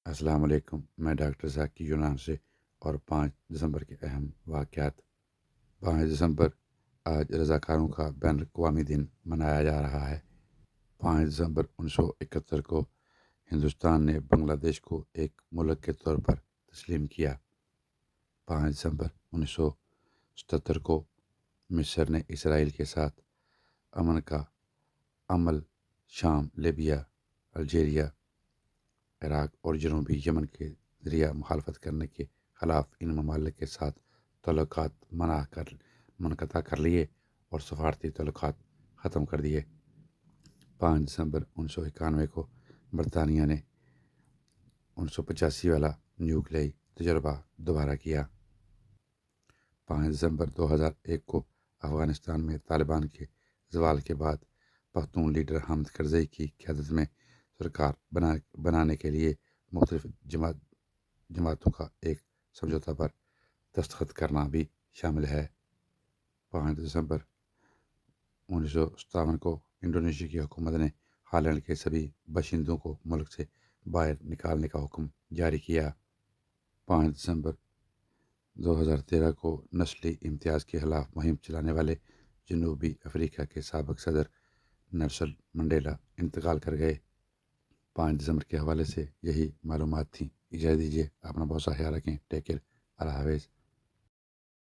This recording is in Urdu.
السلام علیکم، میں ڈاکٹر ذاکی یونان سے، اور 5 دسمبر کے اہم واقعات۔ 5 دسمبر آج رضاکاروں کا بین الاقوامی دن منایا جا رہا ہے۔ 5 دسمبر 1971 کو ہندوستان نے بنگلہ دیش کو ایک ملک کے طور پر تسلیم کیا۔ 5 دسمبر 1977 کو مصر نے اسرائیل کے ساتھ امن کا عمل شام، لیبیا، الجیریا، عراق اور جنوبی یمن کے ذریعہ مخالفت کرنے کے خلاف ان ممالک کے ساتھ تعلقات منقطع کر لیے اور سفارتی تعلقات ختم کر دیے۔ 5 دسمبر 1991 کو برطانیہ نے 1985 والا نیوکلیائی تجربہ دوبارہ کیا۔ 5 دسمبر 2001 کو افغانستان میں طالبان کے زوال کے بعد پختون لیڈر حامد کرزئی کی قیادت میں سرکار بنانے کے لیے مختلف جماعتوں کا ایک سمجھوتہ پر دستخط کرنا بھی شامل ہے۔ 5 دسمبر 1957 کو انڈونیشیا کی حکومت نے ہالینڈ کے سبھی باشندوں کو ملک سے باہر نکالنے کا حکم جاری کیا۔ 5 دسمبر 2013 کو نسلی امتیاز کے خلاف مہم چلانے والے جنوبی افریقہ کے سابق صدر نیلسن منڈیلا انتقال کر گئے۔ 5 دسمبر کے حوالے سے یہی معلومات تھیں۔ اجازت دیجیے، اپنا بہت سا خیال رکھیں۔ ٹیک کیئر، اللہ حافظ۔